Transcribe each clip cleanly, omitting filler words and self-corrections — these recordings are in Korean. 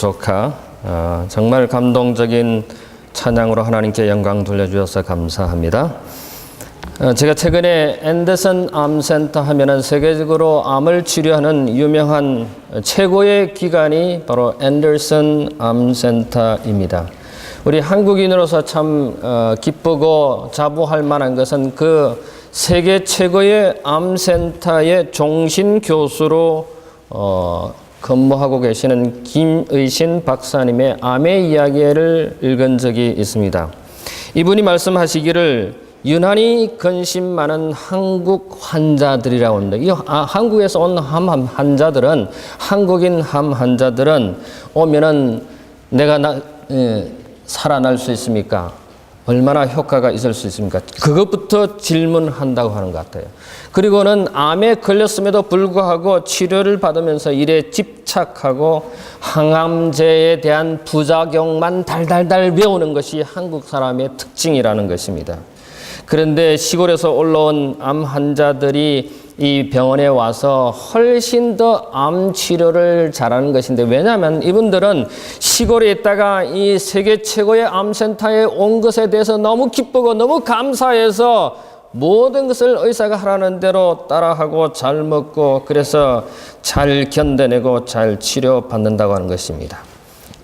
조카, 정말 감동적인 찬양으로 하나님께 영광 돌려주셔서 감사합니다. 제가 최근에 앤더슨 암센터 하면은 세계적으로 암을 치료하는 유명한 최고의 기관이 바로 앤더슨 암센터입니다. 우리 한국인으로서 참 기쁘고 자부할 만한 것은 그 세계 최고의 암센터의 종신 교수로 근무하고 계시는 김의신 박사님의 암의 이야기를 읽은 적이 있습니다. 이분이 말씀하시기를 유난히 근심 많은 한국 환자들이라고 합니다. 이 한국에서 온 암 환자들은, 한국인 암 환자들은 오면은 내가 살아날 수 있습니까? 얼마나 효과가 있을 수 있습니까? 그것부터 질문한다고 하는 것 같아요. 그리고는 암에 걸렸음에도 불구하고 치료를 받으면서 일에 집착하고 항암제에 대한 부작용만 달달달 외우는 것이 한국 사람의 특징이라는 것입니다. 그런데 시골에서 올라온 암 환자들이 이 병원에 와서 훨씬 더 암 치료를 잘하는 것인데, 왜냐하면 이분들은 시골에 있다가 이 세계 최고의 암센터에 온 것에 대해서 너무 기쁘고 너무 감사해서 모든 것을 의사가 하라는 대로 따라하고 잘 먹고, 그래서 잘 견뎌내고 잘 치료받는다고 하는 것입니다.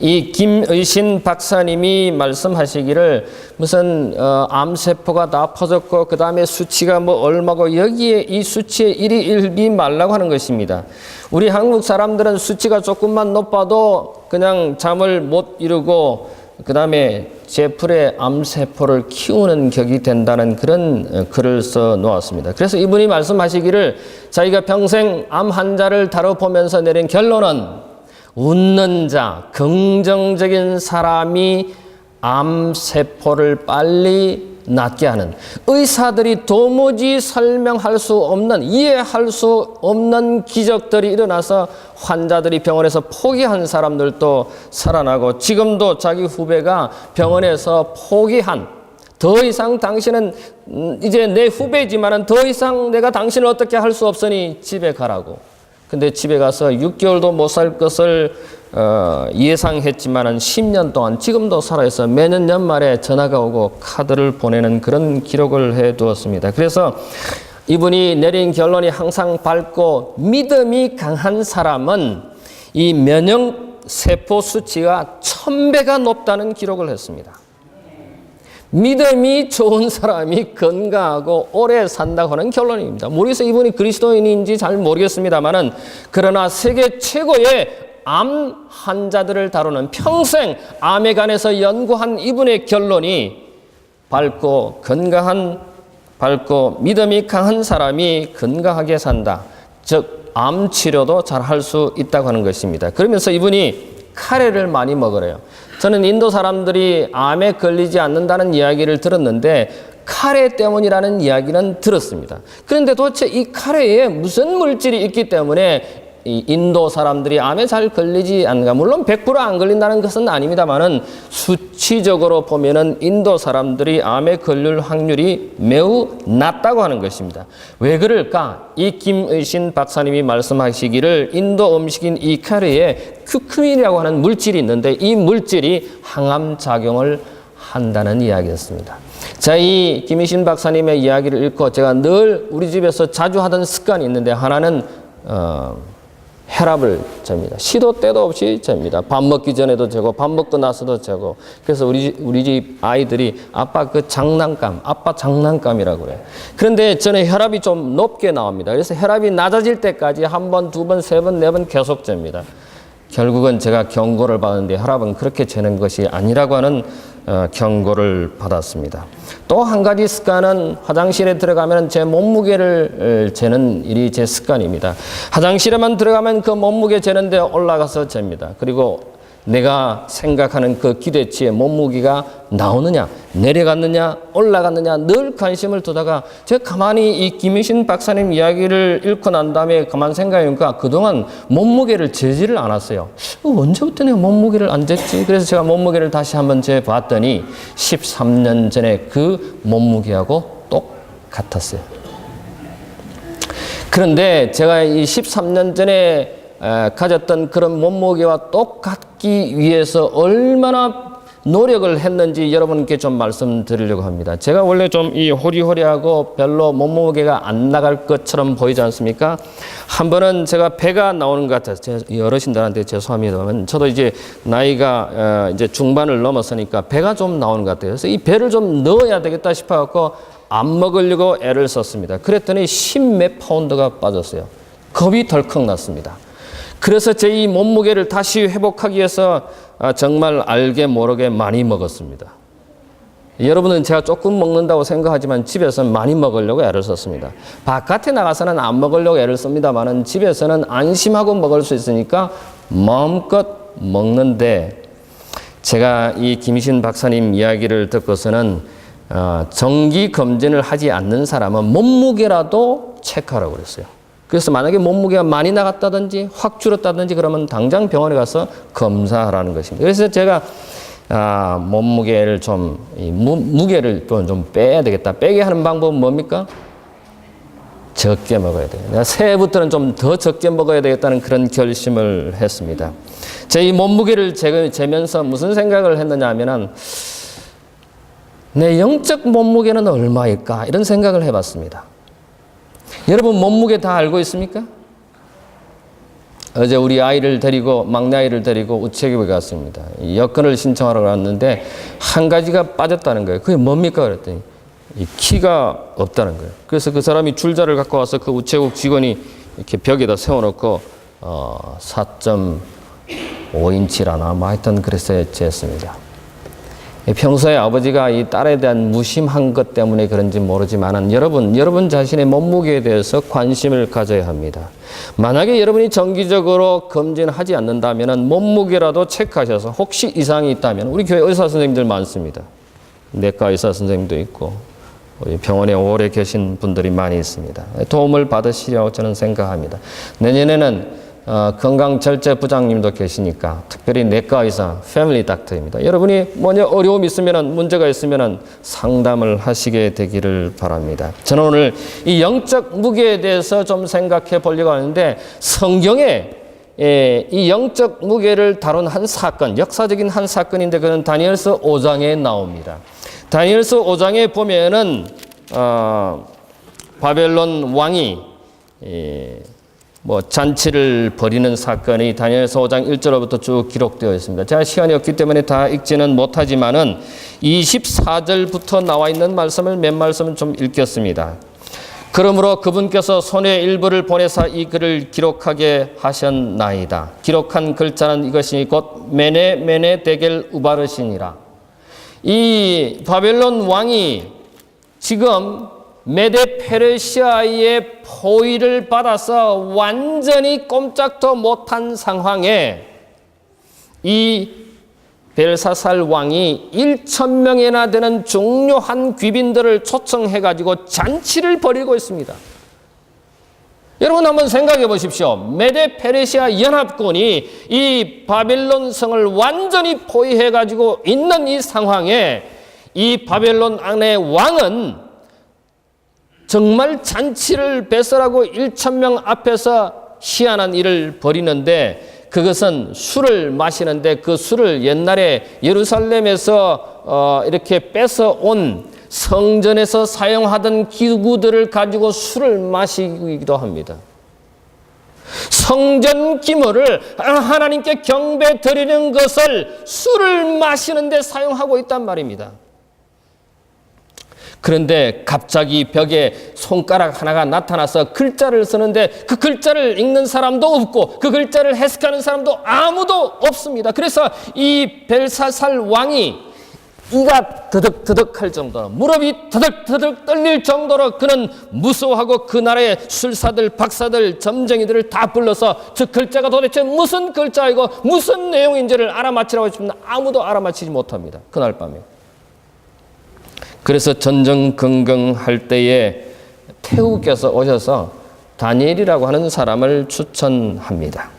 이 김의신 박사님이 말씀하시기를 무슨 암세포가 다 퍼졌고 그 다음에 수치가 뭐 얼마고, 여기에 이 수치에 이리 일비 말라고 하는 것입니다. 우리 한국 사람들은 수치가 조금만 높아도 그냥 잠을 못 이루고 그 다음에 제풀에 암세포를 키우는 격이 된다는 그런 글을 써 놓았습니다. 그래서 이분이 말씀하시기를 자기가 평생 암 환자를 다뤄보면서 내린 결론은 웃는 자, 긍정적인 사람이 암세포를 빨리 낫게 하는, 의사들이 도무지 설명할 수 없는, 이해할 수 없는 기적들이 일어나서 환자들이 병원에서 포기한 사람들도 살아나고, 지금도 자기 후배가 병원에서 포기한, 더 이상 당신은 이제 내 후배지만은 더 이상 내가 당신을 어떻게 할 수 없으니 집에 가라고. 근데 집에 가서 6개월도 못 살 것을 예상했지만은 10년 동안 지금도 살아있어 매년 연말에 전화가 오고 카드를 보내는 그런 기록을 해 두었습니다. 그래서 이분이 내린 결론이 항상 밝고, 믿음이 강한 사람은 이 면역 세포 수치가 1000배가 높다는 기록을 했습니다. 믿음이 좋은 사람이 건강하고 오래 산다고 하는 결론입니다. 모르겠어요. 이분이 그리스도인인지 잘 모르겠습니다만은, 그러나 세계 최고의 암 환자들을 다루는, 평생 암에 관해서 연구한 이분의 결론이 밝고 믿음이 강한 사람이 건강하게 산다. 즉 암 치료도 잘 할 수 있다고 하는 것입니다. 그러면서 이분이 카레를 많이 먹으래요. 저는 인도 사람들이 암에 걸리지 않는다는 이야기를 들었는데 카레 때문이라는 이야기는 들었습니다. 그런데 도대체 이 카레에 무슨 물질이 있기 때문에 이 인도 사람들이 암에 잘 걸리지 않는가? 물론 100% 안 걸린다는 것은 아닙니다만은 수치적으로 보면은 인도 사람들이 암에 걸릴 확률이 매우 낮다고 하는 것입니다. 왜 그럴까? 이 김의신 박사님이 말씀하시기를 인도 음식인 이 카레에 큐큐민이라고 하는 물질이 있는데 이 물질이 항암 작용을 한다는 이야기였습니다. 자, 이 김의신 박사님의 이야기를 읽고 제가 늘 우리 집에서 자주 하던 습관이 있는데, 하나는 혈압을 잽니다. 시도 때도 없이 잽니다. 밥 먹기 전에도 재고 밥 먹고 나서도 재고. 그래서 우리 집 아이들이 아빠 장난감이라고 그래요. 그런데 저는 혈압이 좀 높게 나옵니다. 그래서 혈압이 낮아질 때까지 한 번, 두 번, 세 번, 네 번 계속 잽니다. 결국은 제가 경고를 받았는데 혈압은 그렇게 재는 것이 아니라고 하는 경고를 받았습니다. 또 한 가지 습관은 화장실에 들어가면 제 몸무게를 재는 일이 제 습관입니다. 화장실에만 들어가면 그 몸무게 재는데 올라가서 잽니다. 그리고 내가 생각하는 그 기대치의 몸무게가 나오느냐, 내려갔느냐, 올라갔느냐 늘 관심을 두다가 제가 가만히 이 김의신 박사님 이야기를 읽고 난 다음에 가만 생각해보니까 그동안 몸무게를 재지를 않았어요. 언제부터 내가 몸무게를 안 쟀지? 그래서 제가 몸무게를 다시 한번 재봤더니 13년 전에 그 몸무게하고 똑같았어요. 그런데 제가 이 13년 전에 가졌던 그런 몸무게와 똑같고 받기 위해서 얼마나 노력을 했는지 여러분께 좀 말씀드리려고 합니다. 제가 원래 좀 이 호리호리하고 별로 몸무게가 안 나갈 것처럼 보이지 않습니까? 한 번은 제가 배가 나오는 것 같아서 제 어르신들한테 죄송합니다만 저도 이제 나이가 이제 중반을 넘었으니까 배가 좀 나오는 것 같아요. 그래서 이 배를 좀 넣어야 되겠다 싶어갖고 안 먹으려고 애를 썼습니다. 그랬더니 10몇 파운드가 빠졌어요. 겁이 덜컥 났습니다. 그래서 제 이 몸무게를 다시 회복하기 위해서 정말 알게 모르게 많이 먹었습니다. 여러분은 제가 조금 먹는다고 생각하지만 집에서는 많이 먹으려고 애를 썼습니다. 바깥에 나가서는 안 먹으려고 애를 씁니다만 집에서는 안심하고 먹을 수 있으니까 마음껏 먹는데 제가 이 김희신 박사님 이야기를 듣고서는 정기 검진을 하지 않는 사람은 몸무게라도 체크하라고 그랬어요. 그래서 만약에 몸무게가 많이 나갔다든지 확 줄었다든지 그러면 당장 병원에 가서 검사하라는 것입니다. 그래서 제가 몸무게를 무게를 좀 빼야 되겠다. 빼게 하는 방법은 뭡니까? 적게 먹어야 돼요. 내가 새해부터는 좀 더 적게 먹어야 되겠다는 그런 결심을 했습니다. 제 이 몸무게를 재면서 무슨 생각을 했느냐 하면은 내 영적 몸무게는 얼마일까? 이런 생각을 해봤습니다. 여러분 몸무게 다 알고 있습니까? 어제 우리 아이를 데리고 막내 아이를 데리고 우체국에 갔습니다. 여권을 신청하러 갔는데 한 가지가 빠졌다는 거예요. 그게 뭡니까? 그랬더니 이 키가 없다는 거예요. 그래서 그 사람이 줄자를 갖고 와서 그 우체국 직원이 이렇게 벽에다 세워놓고 4.5인치라나 뭐 하여튼 그래서 했습니다. 평소에 아버지가 이 딸에 대한 무심한 것 때문에 그런지 모르지만 여러분 자신의 몸무게에 대해서 관심을 가져야 합니다. 만약에 여러분이 정기적으로 검진하지 않는다면 몸무게라도 체크하셔서 혹시 이상이 있다면 우리 교회 의사 선생님들 많습니다. 내과 의사 선생님도 있고 우리 병원에 오래 계신 분들이 많이 있습니다. 도움을 받으시려고 저는 생각합니다. 내년에는 건강절제부장님도 계시니까 특별히 내과 의사, 패밀리 닥터입니다. 여러분이 뭐냐 어려움이 있으면 문제가 있으면 상담을 하시게 되기를 바랍니다. 저는 오늘 이 영적 무게에 대해서 좀 생각해 보려고 하는데 성경에 이 영적 무게를 다룬 한 사건, 역사적인 한 사건인데 그는 다니엘서 5장에 나옵니다. 다니엘서 5장에 보면은 바벨론 왕이 잔치를 벌이는 사건이 다니엘서 5장 1절부터 쭉 기록되어 있습니다. 제가 시간이 없기 때문에 다 읽지는 못하지만은 24절부터 나와 있는 말씀을 몇 말씀은 좀 읽겠습니다. 그러므로 그분께서 손의 일부를 보내사 이 글을 기록하게 하셨나이다. 기록한 글자는 이것이 곧 메네 데겔 우바르시니라. 이 바벨론 왕이 지금 메데 페르시아의 포위를 받아서 완전히 꼼짝도 못한 상황에 이 벨사살 왕이 1,000명이나 되는 중요한 귀빈들을 초청해가지고 잔치를 벌이고 있습니다. 여러분 한번 생각해 보십시오. 메데 페르시아 연합군이 이 바벨론 성을 완전히 포위해가지고 있는 이 상황에 이 바벨론 안의 왕은 정말 잔치를 배설하고 1,000명 앞에서 희한한 일을 벌이는데 그것은 술을 마시는데 그 술을 옛날에 예루살렘에서 이렇게 뺏어온 성전에서 사용하던 기구들을 가지고 술을 마시기도 합니다. 성전 기물을 하나님께 경배 드리는 것을 술을 마시는 데 사용하고 있단 말입니다. 그런데 갑자기 벽에 손가락 하나가 나타나서 글자를 쓰는데 그 글자를 읽는 사람도 없고 그 글자를 해석하는 사람도 아무도 없습니다. 그래서 이 벨사살 왕이 이가 드득드득 할 정도로 무릎이 드득드득 떨릴 정도로 그는 무서워하고 그 나라의 술사들, 박사들, 점쟁이들을 다 불러서 저 글자가 도대체 무슨 글자이고 무슨 내용인지를 알아맞히라고 했지만 아무도 알아맞히지 못합니다. 그날 밤에. 그래서 전전긍긍할 때에 태후께서 오셔서 다니엘이라고 하는 사람을 추천합니다.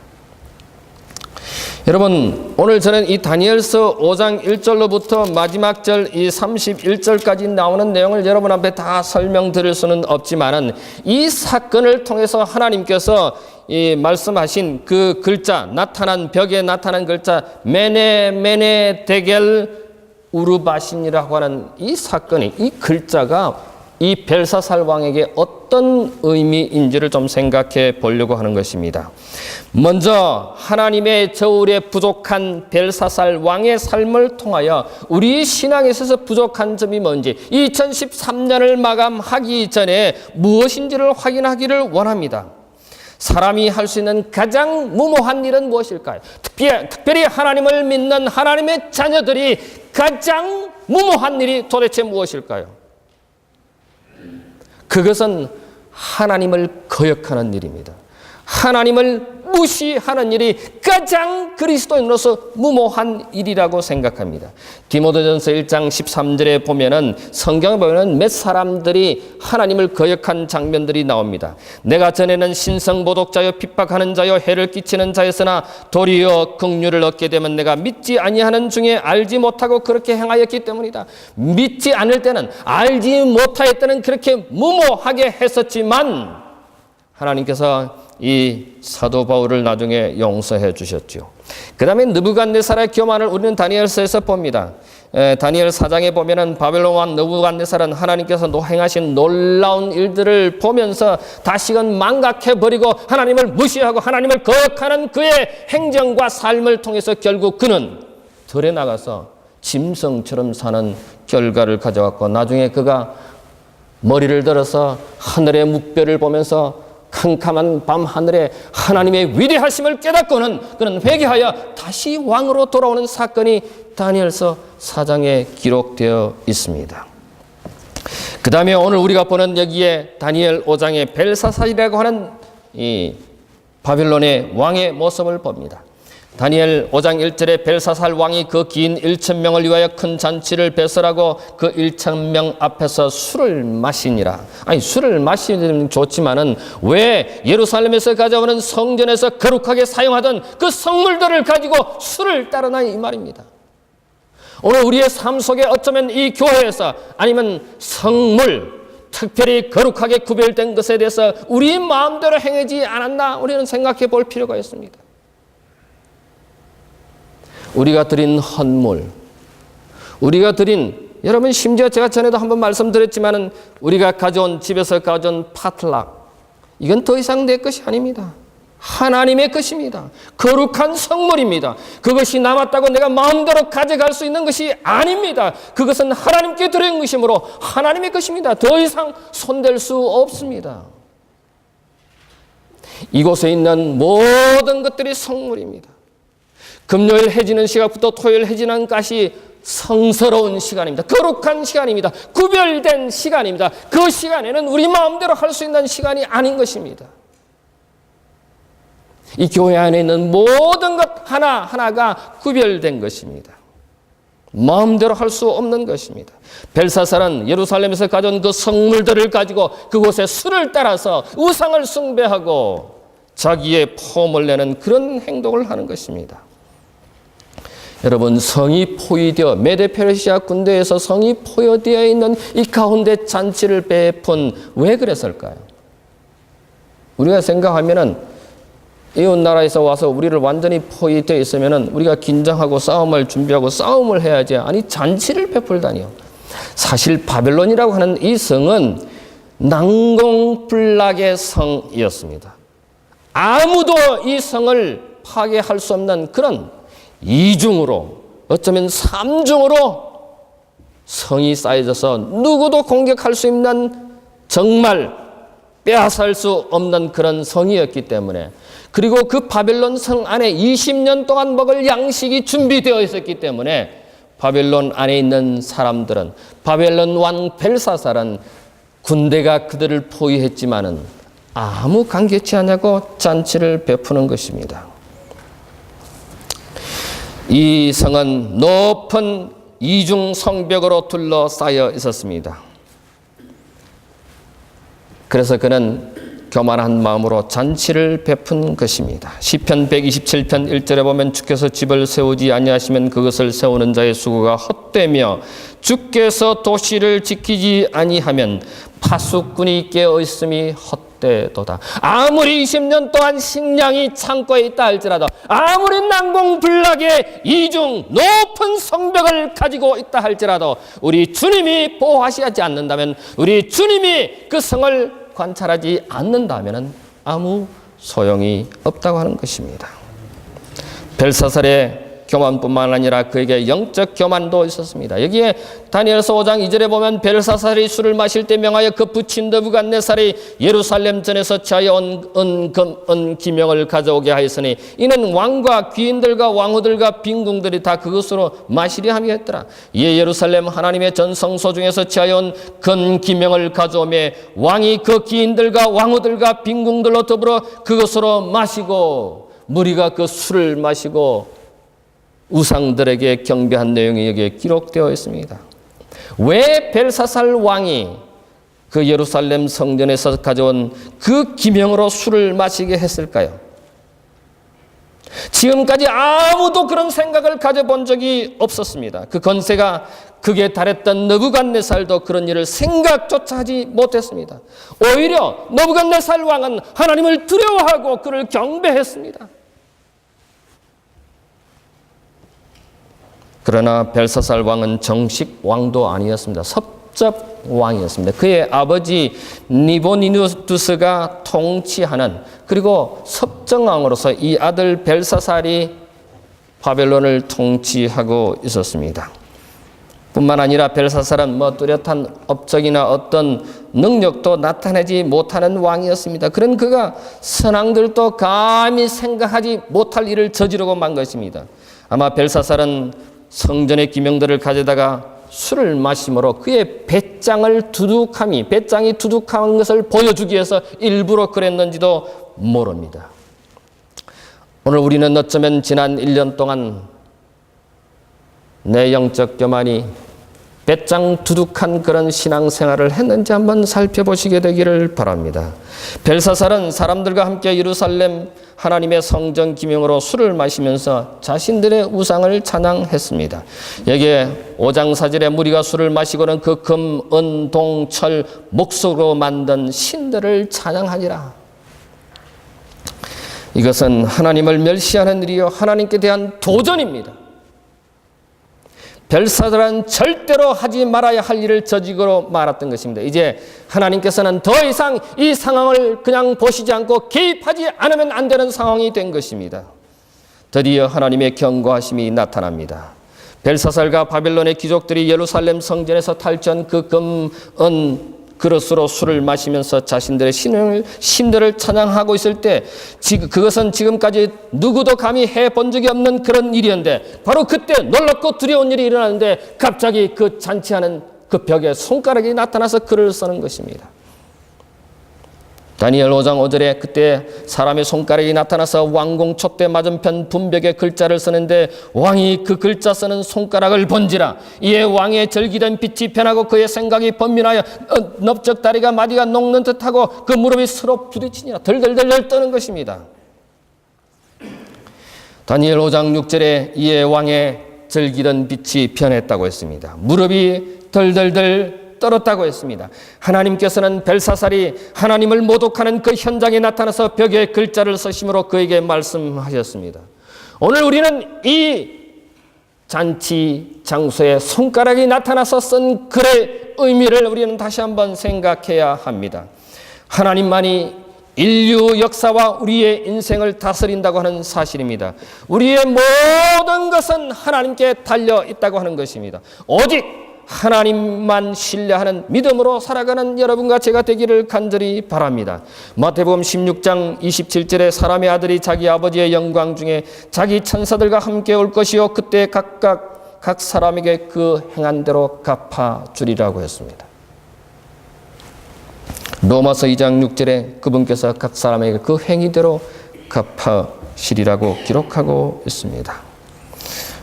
여러분, 오늘 저는 이 다니엘서 5장 1절로부터 마지막 절 이 31절까지 나오는 내용을 여러분 앞에 다 설명드릴 수는 없지만은 이 사건을 통해서 하나님께서 이 말씀하신 그 글자, 나타난 벽에 나타난 글자 메네 데겔 우르바신이라고 하는 이 사건이, 이 글자가 이 벨사살 왕에게 어떤 의미인지를 좀 생각해 보려고 하는 것입니다. 먼저 하나님의 저울에 부족한 벨사살 왕의 삶을 통하여 우리 신앙에 있어서 부족한 점이 뭔지 2013년을 마감하기 전에 무엇인지를 확인하기를 원합니다. 사람이 할 수 있는 가장 무모한 일은 무엇일까요? 특별히 하나님을 믿는 하나님의 자녀들이 가장 무모한 일이 도대체 무엇일까요? 그것은 하나님을 거역하는 일입니다. 하나님을 무시하는 일이 가장 그리스도인으로서 무모한 일이라고 생각합니다. 디모데전서 1장 13절에 보면은, 성경에 보면은 몇 사람들이 하나님을 거역한 장면들이 나옵니다. 내가 전에는 신성모독자여 핍박하는 자여 해를 끼치는 자였으나 도리어 긍휼을 얻게 되면 내가 믿지 아니하는 중에 알지 못하고 그렇게 행하였기 때문이다. 믿지 않을 때는, 알지 못할 때는 그렇게 무모하게 했었지만 하나님께서 이 사도 바울을 나중에 용서해 주셨죠. 그 다음에 느부갓네살의 교만을 우리는 다니엘서에서 봅니다. 다니엘 4장에 보면은 바벨론 왕 느부갓네살은 하나님께서 행하신 놀라운 일들을 보면서 다시금 망각해버리고 하나님을 무시하고 하나님을 거역하는 그의 행정과 삶을 통해서 결국 그는 들에 나가서 짐승처럼 사는 결과를 가져왔고, 나중에 그가 머리를 들어서 하늘의 묵별을 보면서 캄캄한 밤 하늘에 하나님의 위대하심을 깨닫고는 그는 회개하여 다시 왕으로 돌아오는 사건이 다니엘서 4장에 기록되어 있습니다. 그 다음에 오늘 우리가 보는 여기에 다니엘 5장의 벨사살이라고 하는 이 바빌론의 왕의 모습을 봅니다. 다니엘 5장 1절에 벨사살 왕이 그 긴 1,000명을 위하여 큰 잔치를 배설하고 그 1,000명 앞에서 술을 마시니라. 아니, 술을 마시는 좋지만은 왜 예루살렘에서 가져오는 성전에서 거룩하게 사용하던 그 성물들을 가지고 술을 따르나 이 말입니다. 오늘 우리의 삶 속에 어쩌면 이 교회에서 아니면 성물, 특별히 거룩하게 구별된 것에 대해서 우리 마음대로 행하지 않았나 우리는 생각해 볼 필요가 있습니다. 우리가 드린 헌물, 우리가 드린, 여러분 심지어 제가 전에도 한번 말씀드렸지만은 우리가 가져온, 집에서 가져온 파틀락, 이건 더 이상 내 것이 아닙니다. 하나님의 것입니다. 거룩한 성물입니다. 그것이 남았다고 내가 마음대로 가져갈 수 있는 것이 아닙니다. 그것은 하나님께 드린 것이므로 하나님의 것입니다. 더 이상 손댈 수 없습니다. 이곳에 있는 모든 것들이 성물입니다. 금요일 해지는 시각부터 토요일 해지는 까지 성스러운 시간입니다. 거룩한 시간입니다. 구별된 시간입니다. 그 시간에는 우리 마음대로 할 수 있는 시간이 아닌 것입니다. 이 교회 안에 있는 모든 것 하나하나가 구별된 것입니다. 마음대로 할 수 없는 것입니다. 벨사살은 예루살렘에서 가져온 그 성물들을 가지고 그곳에 술을 따라서 우상을 숭배하고 자기의 폼을 내는 그런 행동을 하는 것입니다. 여러분, 성이 포위되어 메데페르시아 군대에서 성이 포위되어 있는 이 가운데 잔치를 베푼, 왜 그랬을까요? 우리가 생각하면은 이웃 나라에서 와서 우리를 완전히 포위되어 있으면은 우리가 긴장하고 싸움을 준비하고 싸움을 해야지, 아니 잔치를 베풀다니요. 사실 바벨론이라고 하는 이 성은 난공불락의 성이었습니다. 아무도 이 성을 파괴할 수 없는 그런 이중으로, 어쩌면 삼중으로 성이 쌓여져서 누구도 공격할 수 있는, 정말 빼앗을 수 없는 그런 성이었기 때문에, 그리고 그 바벨론 성 안에 20년 동안 먹을 양식이 준비되어 있었기 때문에 바벨론 안에 있는 사람들은, 바벨론 왕 벨사살은 군대가 그들을 포위했지만은 아무 감격치 않냐고 잔치를 베푸는 것입니다. 이 성은 높은 이중 성벽으로 둘러싸여 있었습니다. 그래서 그는 교만한 마음으로 잔치를 베푼 것입니다. 시편 127편 1절에 보면 주께서 집을 세우지 아니하시면 그것을 세우는 자의 수고가 헛되며 주께서 도시를 지키지 아니하면 파수꾼이 깨어 있음이 헛되도다. 아무리 20년 동안 식량이 창고에 있다 할지라도, 아무리 난공불락의 이중 높은 성벽을 가지고 있다 할지라도 우리 주님이 보호하시지 않는다면, 우리 주님이 그 성을 관찰하지 않는다면 아무 소용이 없다고 하는 것입니다. 벨사살의 교만뿐만 아니라 그에게 영적 교만도 있었습니다. 여기에 다니엘서 5장 2절에 보면 벨사살이 술을 마실 때 명하여 그 부친 느부갓네살이 예루살렘 전에서 취하여 은 기명을 가져오게 하였으니 이는 왕과 귀인들과 왕후들과 빈궁들이 다 그것으로 마시려 함이 했더라. 이에 예루살렘 하나님의 전 성소 중에서 취하여 온 근 기명을 가져오매 왕이 그 귀인들과 왕후들과 빈궁들로 더불어 그것으로 마시고, 무리가 그 술을 마시고 우상들에게 경배한 내용이 여기에 기록되어 있습니다. 왜 벨사살 왕이 그 예루살렘 성전에서 가져온 그 기명으로 술을 마시게 했을까요? 지금까지 아무도 그런 생각을 가져본 적이 없었습니다. 그 건세가 극에 달했던 느부갓네살도 그런 일을 생각조차 하지 못했습니다. 오히려 느부갓네살 왕은 하나님을 두려워하고 그를 경배했습니다. 그러나 벨사살 왕은 정식 왕도 아니었습니다. 섭접 왕이었습니다. 그의 아버지 니보니누두스가 통치하는, 그리고 섭정왕으로서 이 아들 벨사살이 바벨론을 통치하고 있었습니다. 뿐만 아니라 벨사살은 뚜렷한 업적이나 어떤 능력도 나타내지 못하는 왕이었습니다. 그런 그가 선왕들도 감히 생각하지 못할 일을 저지르고 만 것입니다. 아마 벨사살은 성전의 기명들을 가져다가 술을 마심으로 그의 배짱이 두둑한 것을 보여주기 위해서 일부러 그랬는지도 모릅니다. 오늘 우리는 어쩌면 지난 1년 동안 내 영적 교만이 배짱 두둑한 그런 신앙생활을 했는지 한번 살펴보시게 되기를 바랍니다. 벨사살은 사람들과 함께 예루살렘 하나님의 성전 기명으로 술을 마시면서 자신들의 우상을 찬양했습니다. 여기에 5장 4절에 무리가 술을 마시고는 그 금, 은, 동, 철, 목석으로 만든 신들을 찬양하니라. 이것은 하나님을 멸시하는 일이요 하나님께 대한 도전입니다. 벨사살은 절대로 하지 말아야 할 일을 저지르고 말았던 것입니다. 이제 하나님께서는 더 이상 이 상황을 그냥 보시지 않고 개입하지 않으면 안 되는 상황이 된 것입니다. 드디어 하나님의 경고하심이 나타납니다. 벨사살과 바벨론의 귀족들이 예루살렘 성전에서 탈취한 그 금, 은, 그릇으로 술을 마시면서 자신들의 신들을 찬양하고 있을 때, 그것은 지금까지 누구도 감히 해본 적이 없는 그런 일이었는데, 바로 그때 놀랍고 두려운 일이 일어나는데 갑자기 그 잔치하는 그 벽에 손가락이 나타나서 글을 쓰는 것입니다. 다니엘 5장 5절에 그때 사람의 손가락이 나타나서 왕궁 촛대 맞은편 분벽에 글자를 쓰는데 왕이 그 글자 쓰는 손가락을 본지라. 이에 왕의 절기된 빛이 변하고 그의 생각이 번민하여 넓적다리가 마디가 녹는 듯하고 그 무릎이 서로 부딪히니라. 덜덜덜 떠는 것입니다. 다니엘 5장 6절에 이에 왕의 절기된 빛이 변했다고 했습니다. 무릎이 덜덜덜 떨었다고 했습니다. 하나님께서는 벨사살이 하나님을 모독하는 그 현장에 나타나서 벽에 글자를 쓰심으로 그에게 말씀하셨습니다. 오늘 우리는 이 잔치 장소에 손가락이 나타나서 쓴 글의 의미를 우리는 다시 한번 생각해야 합니다. 하나님만이 인류 역사와 우리의 인생을 다스린다고 하는 사실입니다. 우리의 모든 것은 하나님께 달려 있다고 하는 것입니다. 오직 하나님만 신뢰하는 믿음으로 살아가는 여러분과 제가 되기를 간절히 바랍니다. 마태복음 16장 27절에 사람의 아들이 자기 아버지의 영광 중에 자기 천사들과 함께 올 것이요 그때 각각 각 사람에게 그 행한 대로 갚아주리라고 했습니다. 로마서 2장 6절에 그분께서 각 사람에게 그 행위대로 갚아주리라고 기록하고 있습니다.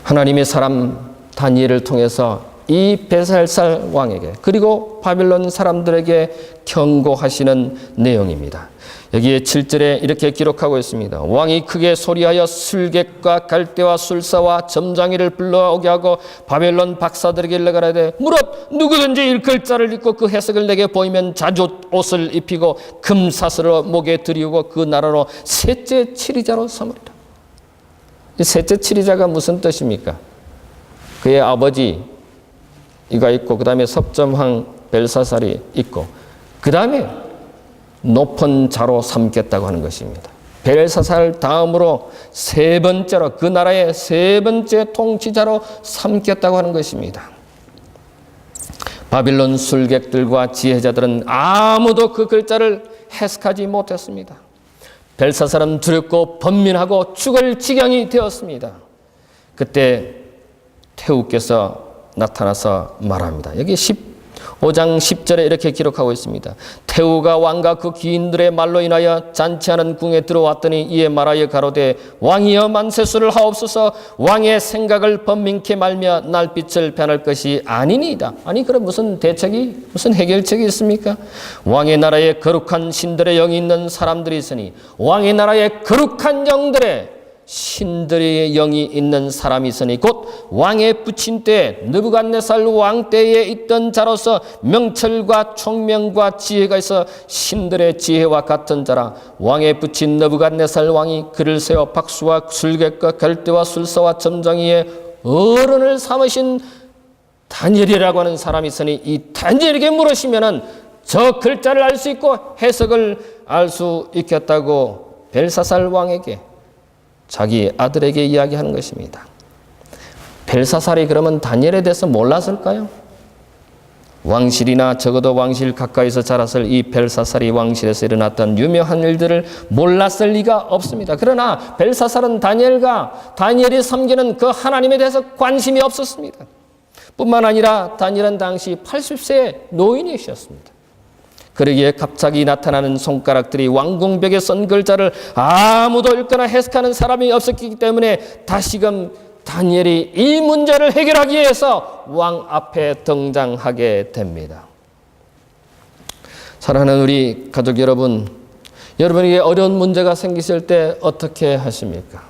하나님의 사람 다니엘을 통해서 이 벨사살 왕에게 그리고 바빌론 사람들에게 경고하시는 내용입니다. 여기에 7절에 이렇게 기록하고 있습니다. 왕이 크게 소리하여 술객과 갈대와 술사와 점장이를 불러오게 하고 바벨론 박사들에게 일러가라되 무릇 누구든지 이 글자를 읽고 그 해석을 내게 보이면 자주 옷을 입히고 금사슬로 목에 들이우고 그 나라로 셋째 치리자로 삼으리라. 이 셋째 치리자가 무슨 뜻입니까? 그의 아버지가 있고 그 다음에 섭점왕 벨사살이 있고 그 다음에 높은 자로 삼겠다고 하는 것입니다. 벨사살 다음으로 세 번째로 그 나라의 세 번째 통치자로 삼겠다고 하는 것입니다. 바빌론 술객들과 지혜자들은 아무도 그 글자를 해석하지 못했습니다. 벨사살은 두렵고 번민하고 죽을 지경이 되었습니다. 그때 태우께서 나타나서 말합니다. 여기 15장 10절에 이렇게 기록하고 있습니다. 태우가 왕과 그 귀인들의 말로 인하여 잔치하는 궁에 들어왔더니 이에 말하여 가로되 왕이여 만세수를 하옵소서. 왕의 생각을 번민케 말며 날빛을 변할 것이 아니니이다. 아니 그럼 무슨 대책이 무슨 해결책이 있습니까? 왕의 나라에 거룩한 신들의 영이 있는 사람들이 있으니 왕의 나라에 거룩한 영들의 신들의 영이 있는 사람이 있으니 곧 왕의 부친 때 느부갓네살 왕 때에 있던 자로서 명철과 총명과 지혜가 있어 신들의 지혜와 같은 자라. 왕의 부친 느부갓네살 왕이 그를 세워 박수와 술객과 갈대와 술사와 점장이의 어른을 삼으신 다니엘이라고 하는 사람이 있으니 이 다니엘에게 물으시면은 저 글자를 알 수 있고 해석을 알 수 있겠다고 벨사살 왕에게 자기 아들에게 이야기하는 것입니다. 벨사살이 그러면 다니엘에 대해서 몰랐을까요? 왕실이나 적어도 왕실 가까이서 자랐을 이 벨사살이 왕실에서 일어났던 유명한 일들을 몰랐을 리가 없습니다. 그러나 벨사살은 다니엘이 섬기는 그 하나님에 대해서 관심이 없었습니다. 뿐만 아니라 다니엘은 당시 80세의 노인이셨습니다. 그러기에 갑자기 나타나는 손가락들이 왕궁벽에 쓴 글자를 아무도 읽거나 해석하는 사람이 없었기 때문에 다시금 다니엘이 이 문제를 해결하기 위해서 왕 앞에 등장하게 됩니다. 사랑하는 우리 가족 여러분, 여러분에게 어려운 문제가 생기실 때 어떻게 하십니까?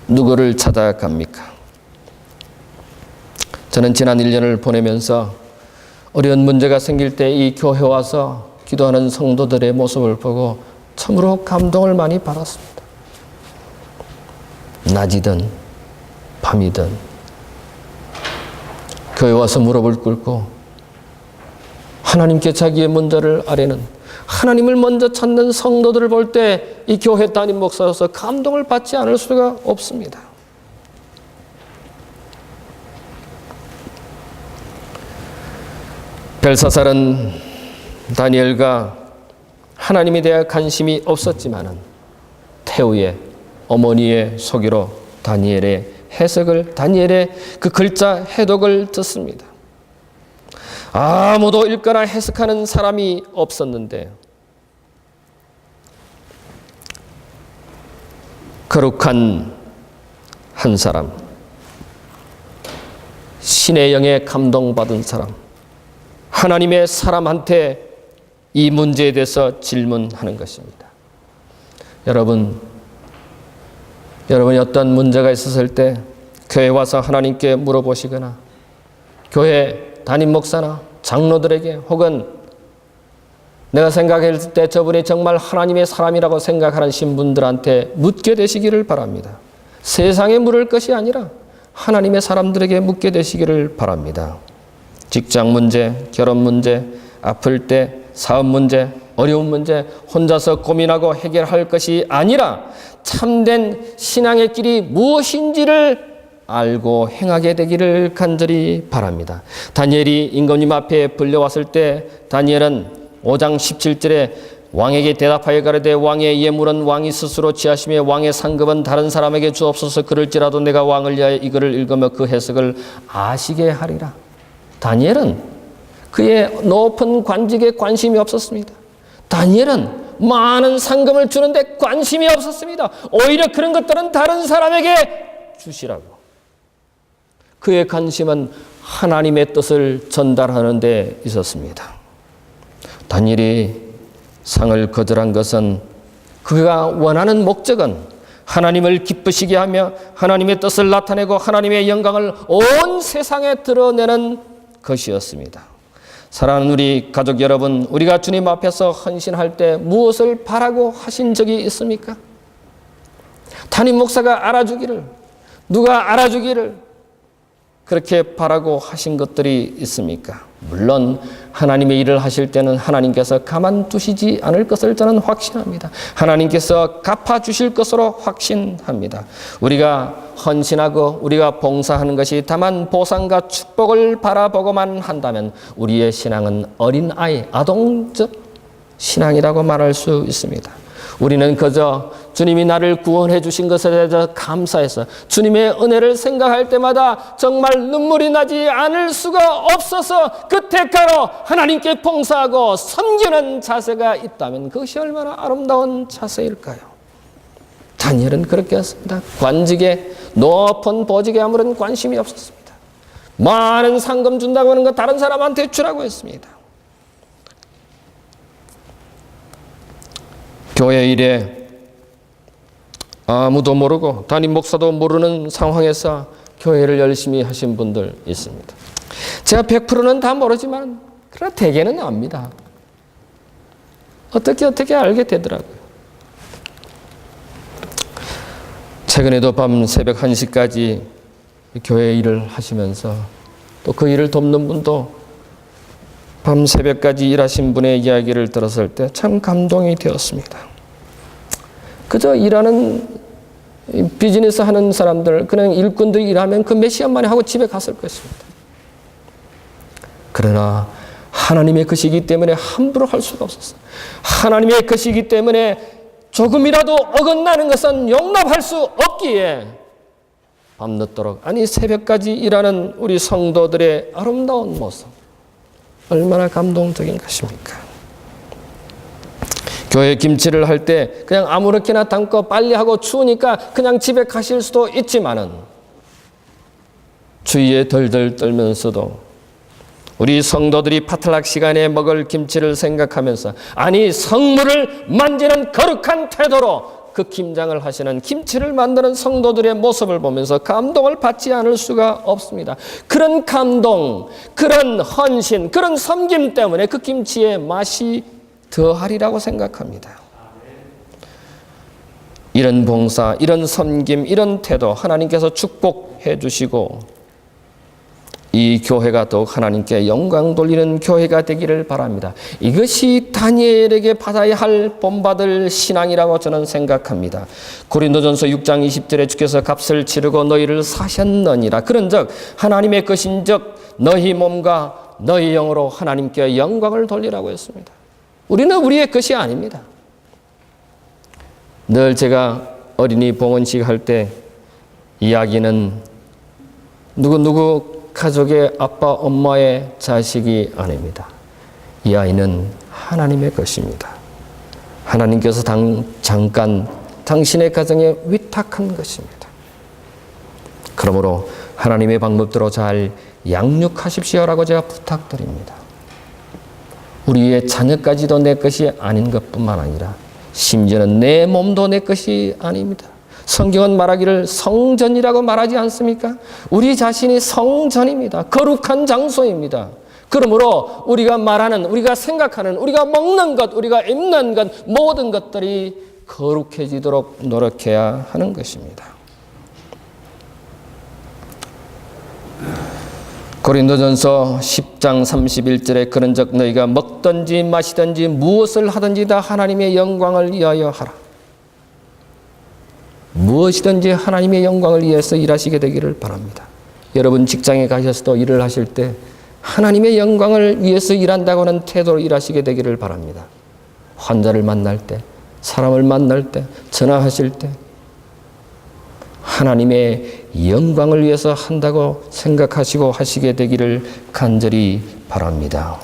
누구를 찾아갑니까? 저는 지난 1년을 보내면서 어려운 문제가 생길 때 이 교회 와서 기도하는 성도들의 모습을 보고 참으로 감동을 많이 받았습니다. 낮이든 밤이든 교회 와서 무릎을 꿇고 하나님께 자기의 문제를 아뢰는 하나님을 먼저 찾는 성도들을 볼 때 이 교회 담임 목사로서 감동을 받지 않을 수가 없습니다. 벨사살은 다니엘과 하나님에 대한 관심이 없었지만은 태우의 어머니의 소개로 다니엘의 그 글자 해독을 듣습니다. 아무도 읽거나 해석하는 사람이 없었는데 거룩한 한 사람, 신의 영에 감동받은 사람, 하나님의 사람한테 이 문제에 대해서 질문하는 것입니다. 여러분이 어떤 문제가 있었을 때 교회 와서 하나님께 물어보시거나 교회 담임 목사나 장로들에게 혹은 내가 생각했을 때 저분이 정말 하나님의 사람이라고 생각하는 신분들한테 묻게 되시기를 바랍니다. 세상에 물을 것이 아니라 하나님의 사람들에게 묻게 되시기를 바랍니다. 직장 문제, 결혼 문제, 아플 때 사업 문제, 어려운 문제 혼자서 고민하고 해결할 것이 아니라 참된 신앙의 길이 무엇인지를 알고 행하게 되기를 간절히 바랍니다. 다니엘이 임금님 앞에 불려왔을 때 다니엘은 5장 17절에 왕에게 대답하여 가로되 왕의 예물은 왕이 스스로 취하시며 왕의 상급은 다른 사람에게 주옵소서. 그럴지라도 내가 왕을 위하여 이거를 읽으며 그 해석을 아시게 하리라. 다니엘은 그의 높은 관직에 관심이 없었습니다. 다니엘은 많은 상금을 주는데 관심이 없었습니다. 오히려 그런 것들은 다른 사람에게 주시라고. 그의 관심은 하나님의 뜻을 전달하는 데 있었습니다. 다니엘이 상을 거절한 것은 그가 원하는 목적은 하나님을 기쁘시게 하며 하나님의 뜻을 나타내고 하나님의 영광을 온 세상에 드러내는 것이었습니다. 사랑하는 우리 가족 여러분, 우리가 주님 앞에서 헌신할 때 무엇을 바라고 하신 적이 있습니까? 담임 목사가 알아주기를, 누가 알아주기를 그렇게 바라고 하신 것들이 있습니까? 물론 하나님의 일을 하실 때는 하나님께서 가만두시지 않을 것을 저는 확신합니다. 하나님께서 갚아주실 것으로 확신합니다. 우리가 헌신하고 우리가 봉사하는 것이 다만 보상과 축복을 바라보고만 한다면 우리의 신앙은 어린아이, 아동적 신앙이라고 말할 수 있습니다. 우리는 그저 주님이 나를 구원해 주신 것에 대해서 감사해서 주님의 은혜를 생각할 때마다 정말 눈물이 나지 않을 수가 없어서 그 대가로 하나님께 봉사하고 섬기는 자세가 있다면 그것이 얼마나 아름다운 자세일까요? 다니엘은 그렇게 했습니다. 관직에, 높은 보직에 아무런 관심이 없었습니다. 많은 상금 준다고 하는 거 다른 사람한테 주라고 했습니다. 교회 일에 아무도 모르고 담임 목사도 모르는 상황에서 교회를 열심히 하신 분들 있습니다. 제가 100%는 다 모르지만 그러나 대개는 압니다. 어떻게 알게 되더라고요. 최근에도 밤 새벽 1시까지 교회 일을 하시면서 또 그 일을 돕는 분도 밤 새벽까지 일하신 분의 이야기를 들었을 때 참 감동이 되었습니다. 그저 일하는 비즈니스 하는 사람들, 그냥 일꾼들이 일하면 그 몇 시간 만에 하고 집에 갔을 것입니다. 그러나 하나님의 것이기 때문에 함부로 할 수가 없었어요. 하나님의 것이기 때문에 조금이라도 어긋나는 것은 용납할 수 없기에 밤늦도록, 아니 새벽까지 일하는 우리 성도들의 아름다운 모습, 얼마나 감동적인 것입니까? 교회 김치를 할 때 그냥 아무렇게나 담고 빨리 하고 추우니까 그냥 집에 가실 수도 있지만은 주위에 덜덜 떨면서도 우리 성도들이 파틀락 시간에 먹을 김치를 생각하면서, 아니 성물을 만지는 거룩한 태도로 그 김장을 하시는, 김치를 만드는 성도들의 모습을 보면서 감동을 받지 않을 수가 없습니다. 그런 감동, 그런 헌신, 그런 섬김 때문에 그 김치의 맛이 더하리라고 생각합니다. 이런 봉사, 이런 섬김, 이런 태도 하나님께서 축복해 주시고 이 교회가 더욱 하나님께 영광 돌리는 교회가 되기를 바랍니다. 이것이 다니엘에게 받아야 할 본받을 신앙이라고 저는 생각합니다. 고린도전서 6장 20절에 주께서 값을 치르고 너희를 사셨느니라. 그런즉 하나님의 것인즉 너희 몸과 너희 영으로 하나님께 영광을 돌리라고 했습니다. 우리는 우리의 것이 아닙니다. 늘 제가 어린이 봉헌식 할 때 이야기는 누구 가족의 아빠, 엄마의 자식이 아닙니다. 이 아이는 하나님의 것입니다. 하나님께서 잠깐 당신의 가정에 위탁한 것입니다. 그러므로 하나님의 방법대로 잘 양육하십시오라고 제가 부탁드립니다. 우리의 자녀까지도 내 것이 아닌 것뿐만 아니라 심지어는 내 몸도 내 것이 아닙니다. 성경은 말하기를 성전이라고 말하지 않습니까? 우리 자신이 성전입니다. 거룩한 장소입니다. 그러므로 우리가 말하는, 우리가 생각하는, 우리가 먹는 것, 우리가 입는 것, 모든 것들이 거룩해지도록 노력해야 하는 것입니다. 고린도전서 10장 31절에 그런즉 너희가 먹든지 마시든지 무엇을 하든지 다 하나님의 영광을 위하여 하라. 무엇이든지 하나님의 영광을 위해서 일하시게 되기를 바랍니다. 여러분 직장에 가셔서도 일을 하실 때 하나님의 영광을 위해서 일한다고 하는 태도로 일하시게 되기를 바랍니다. 환자를 만날 때, 사람을 만날 때, 전화하실 때 하나님의 영광을 위해서 한다고 생각하시고 하시게 되기를 간절히 바랍니다.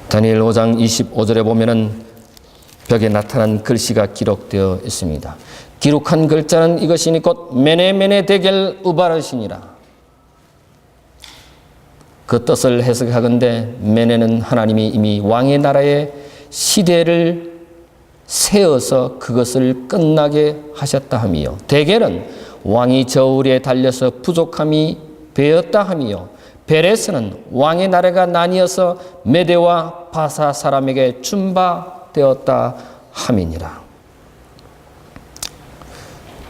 다니엘 5장 25절에 보면은 벽에 나타난 글씨가 기록되어 있습니다. 기록한 글자는 이것이니 곧 메네메네 데겔 우바르시니라. 그 뜻을 해석하건대 메네는 하나님이 이미 왕의 나라의 시대를 세워서 그것을 끝나게 하셨다 함이요. 데겔은 왕이 저울에 달려서 부족함이 되었다 함이요. 베레스는 왕의 나라가 나뉘어서 메대와 바사 사람에게 준바되었다 함이니라.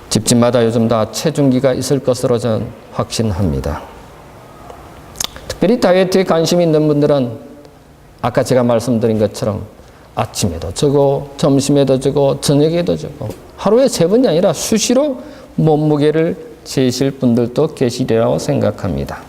집집마다 요즘 다 체중기가 있을 것으로 저는 확신합니다. 특별히 다이어트에 관심 있는 분들은 아까 제가 말씀드린 것처럼 아침에도 저고 점심에도 저고 저녁에도 저고 하루에 3번이 아니라 수시로 몸무게를 재실 분들도 계시리라고 생각합니다.